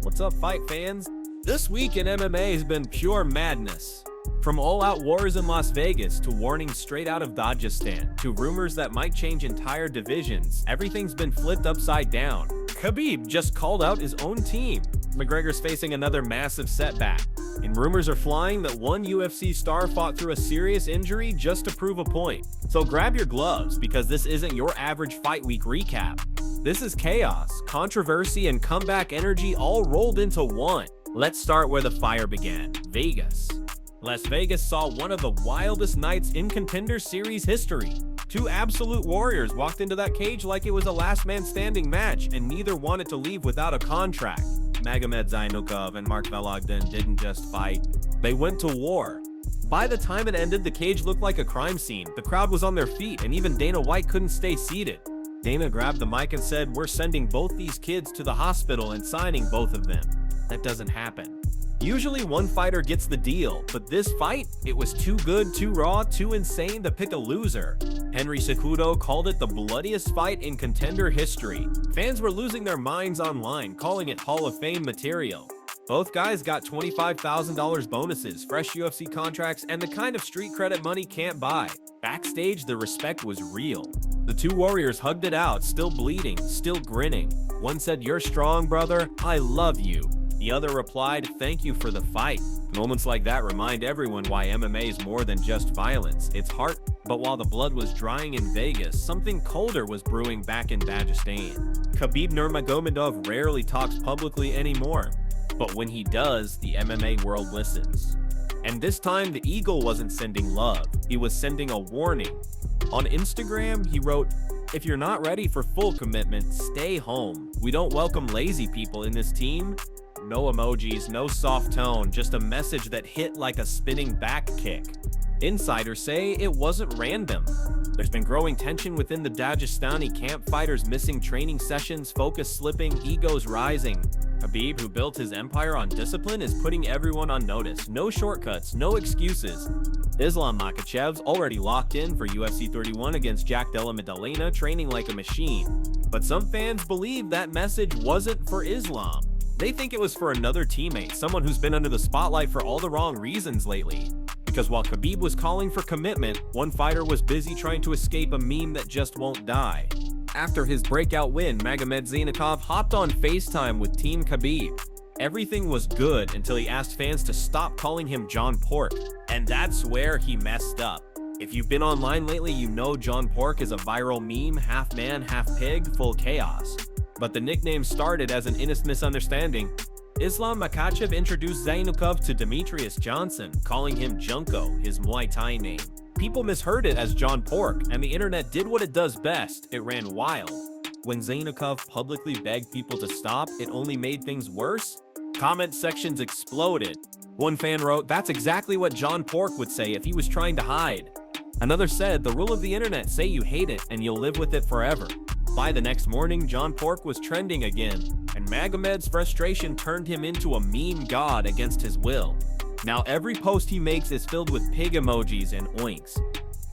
What's up, fight fans? This week in MMA has been pure madness. From all-out wars in Las Vegas to warnings straight out of Dagestan to rumors that might change entire divisions, everything's been flipped upside down. Khabib just called out his own team. McGregor's facing another massive setback. And rumors are flying that one UFC star fought through a serious injury just to prove a point. So grab your gloves, because this isn't your average fight week recap. This is chaos, controversy, and comeback energy all rolled into one. Let's start where the fire began, Vegas. Las Vegas saw one of the wildest nights in Contender Series history. Two absolute warriors walked into that cage like it was a last man standing match, and neither wanted to leave without a contract. Magomed Zainukov and Mark Velogden didn't just fight, they went to war. By the time it ended, the cage looked like a crime scene. The crowd was on their feet, and even Dana White couldn't stay seated. Dana grabbed the mic and said, "We're sending both these kids to the hospital and signing both of them." That doesn't happen. Usually one fighter gets the deal, but this fight, it was too good, too raw, too insane to pick a loser. Henry Cejudo called it the bloodiest fight in Contender history. Fans were losing their minds online, calling it Hall of Fame material. Both guys got $25,000 bonuses, fresh UFC contracts, and the kind of street credit money can't buy. Backstage, the respect was real. The two warriors hugged it out, still bleeding, still grinning. One said, "You're strong, brother. I love you." The other replied, "Thank you for the fight." Moments like that remind everyone why MMA is more than just violence, it's heart. But while the blood was drying in Vegas, something colder was brewing back in Dagestan. Khabib Nurmagomedov rarely talks publicly anymore, but when he does, the MMA world listens. And this time, the Eagle wasn't sending love, he was sending a warning. On Instagram, he wrote, "If you're not ready for full commitment, stay home. We don't welcome lazy people in this team." No emojis, no soft tone, just a message that hit like a spinning back kick. Insiders say it wasn't random. There's been growing tension within the Dagestani camp, fighters missing training sessions, focus slipping, egos rising. Khabib, who built his empire on discipline, is putting everyone on notice. No shortcuts, no excuses. Islam Makhachev's already locked in for UFC 31 against Jack Della Maddalena, training like a machine. But some fans believe that message wasn't for Islam. They think it was for another teammate, someone who's been under the spotlight for all the wrong reasons lately. Because while Khabib was calling for commitment, one fighter was busy trying to escape a meme that just won't die. After his breakout win, Magomed Zainukov hopped on FaceTime with Team Khabib. Everything was good until he asked fans to stop calling him John Pork, and that's where he messed up. If you've been online lately, you know John Pork is a viral meme, half man, half pig, full chaos. But the nickname started as an innocent misunderstanding. Islam Makhachev introduced Zainukov to Demetrius Johnson, calling him Junko, his Muay Thai name. People misheard it as John Pork, and the internet did what it does best, it ran wild. When Zainukov publicly begged people to stop, it only made things worse. Comment sections exploded. One fan wrote, "That's exactly what John Pork would say if he was trying to hide." Another said, "The rule of the internet, say you hate it, and you'll live with it forever." By the next morning, John Pork was trending again, and Magomed's frustration turned him into a meme god against his will. Now every post he makes is filled with pig emojis and oinks.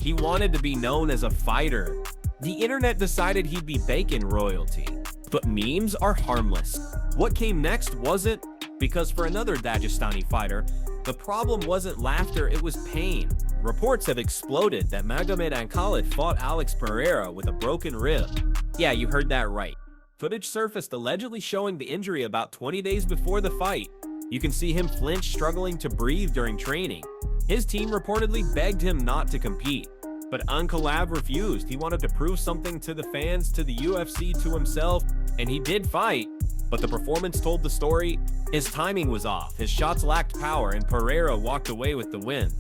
He wanted to be known as a fighter. The internet decided he'd be bacon royalty. But memes are harmless. What came next wasn't, because for another Dagestani fighter, the problem wasn't laughter, it was pain. Reports have exploded that Magomed Ankalaev fought Alex Pereira with a broken rib. Yeah, you heard that right. Footage surfaced allegedly showing the injury about 20 days before the fight. You can see him flinch, struggling to breathe during training. His team reportedly begged him not to compete, but Ankalaev refused. He wanted to prove something to the fans, to the UFC, to himself, and he did fight. But the performance told the story. His timing was off, his shots lacked power, and Pereira walked away with the win.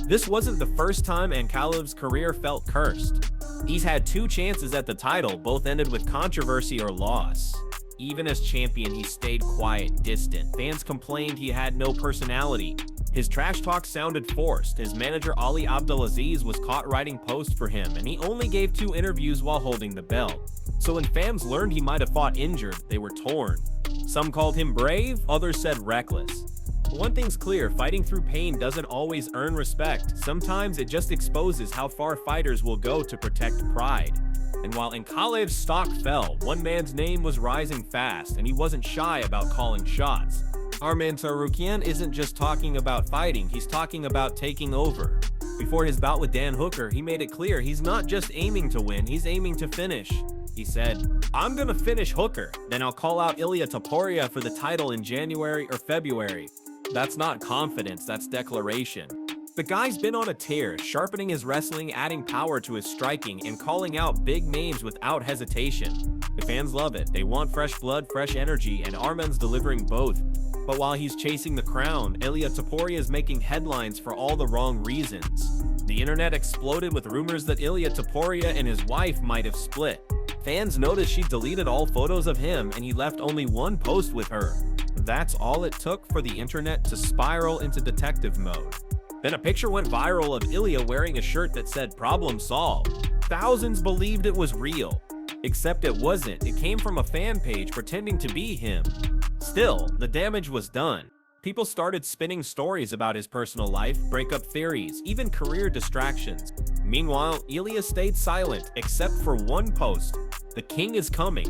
This wasn't the first time Ankalaev's career felt cursed. He's had two chances at the title, both ended with controversy or loss. Even as champion, he stayed quiet, distant. Fans complained he had no personality. His trash talk sounded forced. His manager Ali Abdelaziz was caught writing posts for him, and he only gave 2 interviews while holding the belt. So when fans learned he might have fought injured, they were torn. Some called him brave, others said reckless. One thing's clear, fighting through pain doesn't always earn respect. Sometimes it just exposes how far fighters will go to protect pride. And while Khabib's stock fell, one man's name was rising fast, and he wasn't shy about calling shots. Ilia Topuria isn't just talking about fighting, he's talking about taking over. Before his bout with Dan Hooker, he made it clear he's not just aiming to win, he's aiming to finish. He said, "I'm gonna finish Hooker, then I'll call out Ilia Topuria for the title in January or February." That's not confidence, that's declaration. The guy's been on a tear, sharpening his wrestling, adding power to his striking, and calling out big names without hesitation. The fans love it. They want fresh blood, fresh energy, and Arman's delivering both. But while he's chasing the crown, Ilia Topuria is making headlines for all the wrong reasons. The internet exploded with rumors that Ilia Topuria and his wife might have split. Fans noticed she deleted all photos of him and he left only one post with her. That's all it took for the internet to spiral into detective mode. Then a picture went viral of Ilia wearing a shirt that said "Problem solved." Thousands believed it was real. Except it wasn't. It came from a fan page pretending to be him. Still, the damage was done. People started spinning stories about his personal life, breakup theories, even career distractions. Meanwhile, Ilia stayed silent, except for one post. "The king is coming.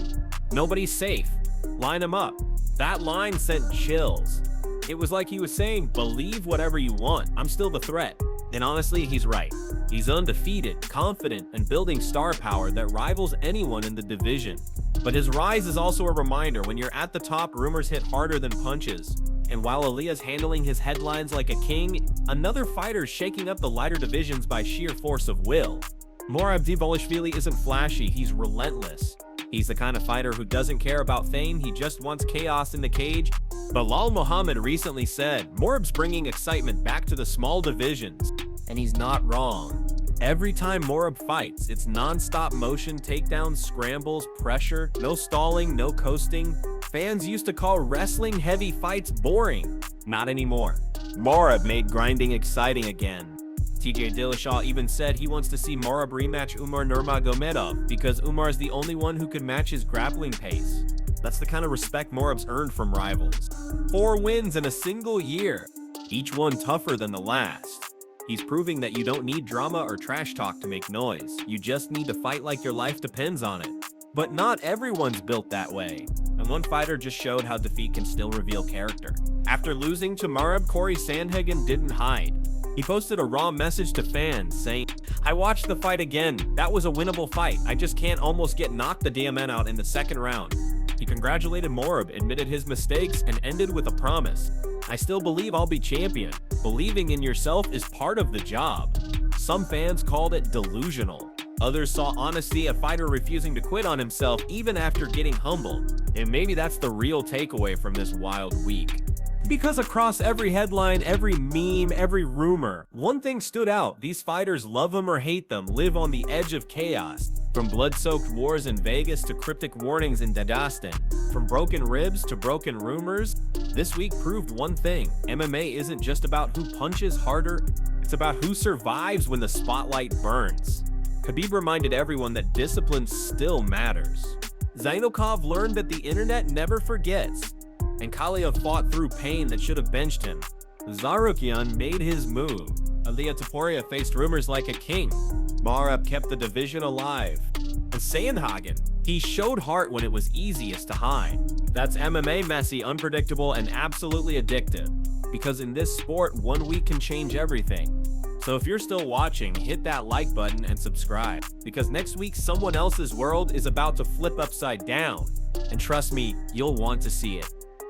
Nobody's safe. Line him up." That line sent chills. It was like he was saying, "Believe whatever you want, I'm still the threat." And honestly, he's right. He's undefeated, confident, and building star power that rivals anyone in the division. But his rise is also a reminder: when you're at the top, rumors hit harder than punches. And while Ilia's handling his headlines like a king, another fighter's shaking up the lighter divisions by sheer force of will. Merab Dvalishvili isn't flashy, he's relentless. He's the kind of fighter who doesn't care about fame, he just wants chaos in the cage. Bilal Muhammad recently said, "Merab's bringing excitement back to the small divisions." And he's not wrong. Every time Merab fights, it's non-stop motion, takedowns, scrambles, pressure, no stalling, no coasting. Fans used to call wrestling heavy fights boring. Not anymore. Merab made grinding exciting again. TJ Dillashaw even said he wants to see Merab rematch Umar Nurmagomedov because Umar's the only one who could match his grappling pace. That's the kind of respect Merab's earned from rivals. 4 wins in a single year, each one tougher than the last. He's proving that you don't need drama or trash talk to make noise. You just need to fight like your life depends on it. But not everyone's built that way. And one fighter just showed how defeat can still reveal character. After losing to Merab, Corey Sandhagen didn't hide. He posted a raw message to fans saying, "I watched the fight again. That was a winnable fight. I just can't almost get knocked the damn out in the second round." He congratulated Merab, admitted his mistakes, and ended with a promise. "I still believe I'll be champion. Believing in yourself is part of the job." Some fans called it delusional. Others saw honesty, a fighter refusing to quit on himself even after getting humbled. And maybe that's the real takeaway from this wild week. Because across every headline, every meme, every rumor, one thing stood out: these fighters, love them or hate them, live on the edge of chaos. From blood-soaked wars in Vegas to cryptic warnings in Dagestan, from broken ribs to broken rumors, this week proved one thing: MMA isn't just about who punches harder, it's about who survives when the spotlight burns. Khabib reminded everyone that discipline still matters. Zainokov learned that the internet never forgets. And Kaliev fought through pain that should have benched him. Zarukian made his move. Ilia Topuria faced rumors like a king. Merab kept the division alive. And Sandhagen, he showed heart when it was easiest to hide. That's MMA messy, unpredictable, and absolutely addictive. Because in this sport, 1 week can change everything. So if you're still watching, hit that like button and subscribe. Because next week, someone else's world is about to flip upside down. And trust me, you'll want to see it.